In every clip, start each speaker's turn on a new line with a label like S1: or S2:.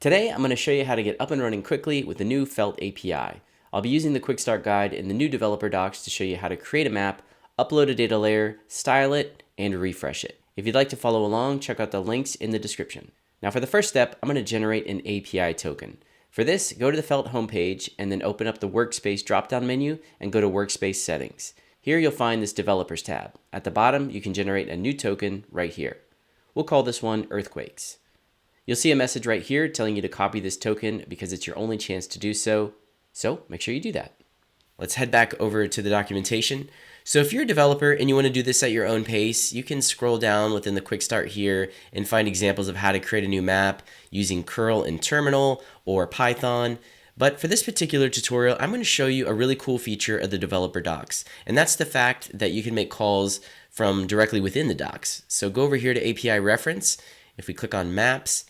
S1: Today, I'm going to show you how to get up and running quickly with the new Felt API. I'll be using the Quick Start Guide in the new developer docs to show you how to create a map, upload a data layer, style it, and refresh it. If you'd like to follow along, check out the links in the description. Now for the first step, I'm going to generate an API token. For this, go to the Felt homepage and then open up the Workspace drop-down menu and go to Workspace Settings. Here you'll find this Developers tab. At the bottom, you can generate a new token right here. We'll call this one Earthquakes. You'll see a message right here telling you to copy this token because it's your only chance to do so. So make sure you do that. Let's head back over to the documentation. So if you're a developer and you want to do this at your own pace, you can scroll down within the quick start here and find examples of how to create a new map using curl in terminal or Python. But for this particular tutorial, I'm going to show you a really cool feature of the developer docs. And that's the fact that you can make calls from directly within the docs. So go over here to API reference. If we click on maps,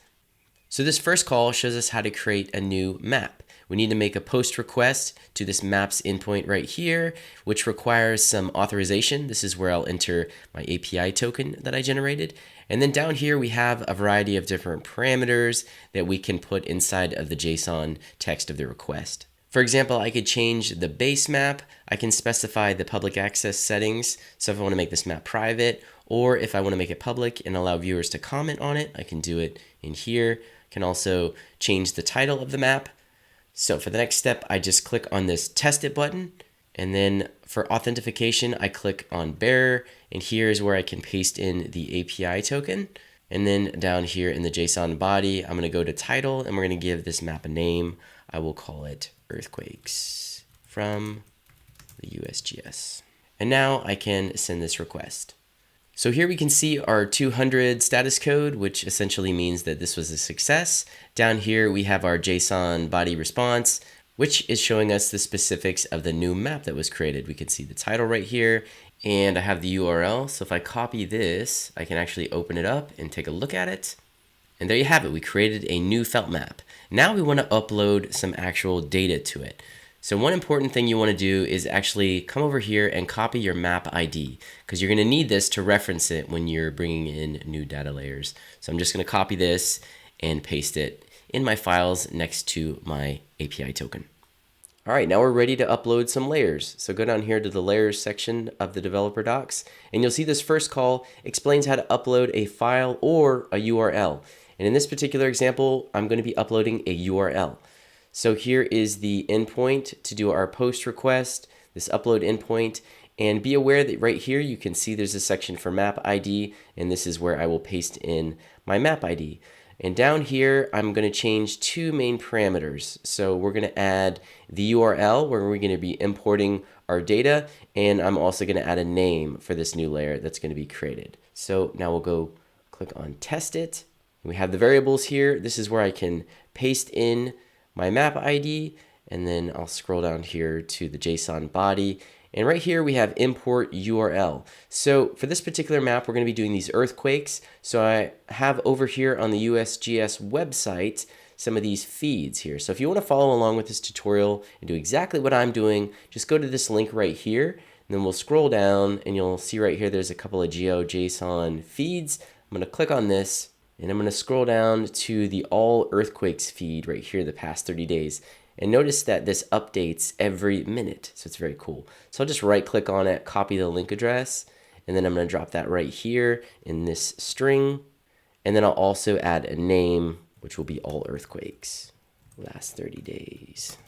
S1: so this first call shows us how to create a new map. We need to make a post request to this maps endpoint right here, which requires some authorization. This is where I'll enter my API token that I generated. And then down here, we have a variety of different parameters that we can put inside of the JSON text of the request. For example, I could change the base map. I can specify the public access settings. So if I want to make this map private, or if I want to make it public and allow viewers to comment on it, I can do it in here. Can also change the title of the map. So for the next step, I just click on this test it button. And then for authentication, I click on bearer. And here is where I can paste in the API token. And then down here in the JSON body, I'm going to go to title and we're going to give this map a name. I will call it Earthquakes from the USGS. And now I can send this request. So here we can see our 200 status code, which essentially means that this was a success. Down here we have our JSON body response, which is showing us the specifics of the new map that was created. We can see the title right here, and I have the URL. So if I copy this, I can actually open it up and take a look at it. And there you have it. We created a new felt map. Now we want to upload some actual data to it. So one important thing you want to do is actually come over here and copy your map ID because you're going to need this to reference it when you're bringing in new data layers. So I'm just going to copy this and paste it in my files next to my API token. All right, now we're ready to upload some layers. So go down here to the layers section of the developer docs, and you'll see this first call explains how to upload a file or a URL. And in this particular example, I'm going to be uploading a URL. So here is the endpoint to do our post request, this upload endpoint, and be aware that right here you can see there's a section for map ID, and this is where I will paste in my map ID. And down here, I'm going to change two main parameters. So we're going to add the URL where we're going to be importing our data, and I'm also going to add a name for this new layer that's going to be created. So now we'll go click on test it. We have the variables here. This is where I can paste in my map ID, and then I'll scroll down here to the JSON body. And right here we have import URL. So for this particular map, we're going to be doing these earthquakes. So I have over here on the USGS website some of these feeds here. So if you want to follow along with this tutorial and do exactly what I'm doing, just go to this link right here, and then we'll scroll down and you'll see right here there's a couple of GeoJSON feeds. I'm going to click on this. And I'm going to scroll down to the all earthquakes feed right here the past 30 days. And notice that this updates every minute. So it's very cool. So I'll just right click on it, copy the link address, and then I'm going to drop that right here in this string. And then I'll also add a name, which will be all earthquakes last 30 days.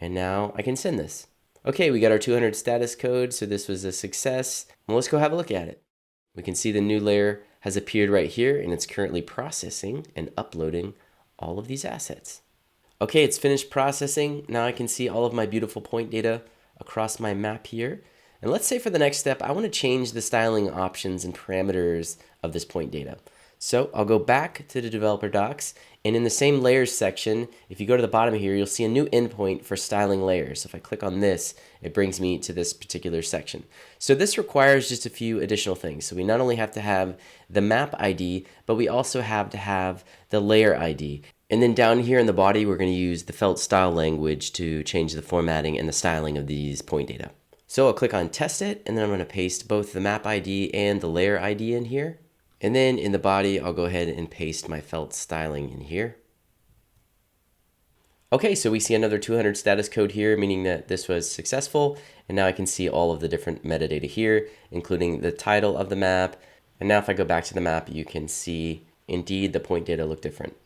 S1: And now I can send this. Okay, we got our 200 status code. So this was a success. Well, let's go have a look at it. We can see the new layer has appeared right here, and it's currently processing and uploading all of these assets. Okay, it's finished processing. Now I can see all of my beautiful point data across my map here. And let's say for the next step, I want to change the styling options and parameters of this point data. So I'll go back to the developer docs, and in the same layers section, if you go to the bottom here, you'll see a new endpoint for styling layers. So if I click on this, it brings me to this particular section. So this requires just a few additional things. So we not only have to have the map ID, but we also have to have the layer ID. And then down here in the body, we're going to use the felt style language to change the formatting and the styling of these point data. So I'll click on test it, and then I'm going to paste both the map ID and the layer ID in here. And then in the body, I'll go ahead and paste my felt styling in here. Okay, so we see another 200 status code here, meaning that this was successful. And now I can see all of the different metadata here, including the title of the map. And now if I go back to the map, you can see indeed the point data look different.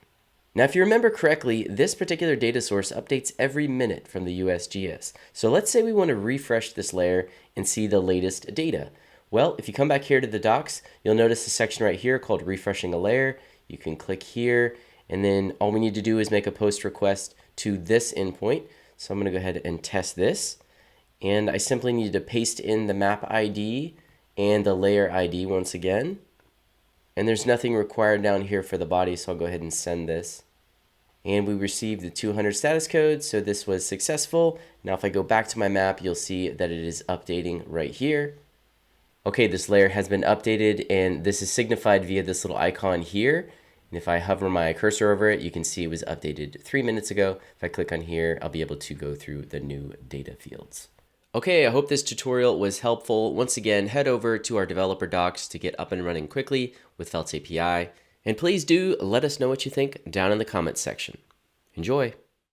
S1: Now, if you remember correctly, this particular data source updates every minute from the USGS. So let's say we want to refresh this layer and see the latest data. Well, if you come back here to the docs, you'll notice a section right here called refreshing a layer. You can click here, and then all we need to do is make a post request to this endpoint. So I'm going to go ahead and test this. And I simply need to paste in the map ID and the layer ID once again. And there's nothing required down here for the body, so I'll go ahead and send this. And we received the 200 status code, so this was successful. Now if I go back to my map, you'll see that it is updating right here. Okay, this layer has been updated, and this is signified via this little icon here. And if I hover my cursor over it, you can see it was updated 3 minutes ago. If I click on here, I'll be able to go through the new data fields. Okay, I hope this tutorial was helpful. Once again, head over to our developer docs to get up and running quickly with Felt's API. And please do let us know what you think down in the comments section. Enjoy!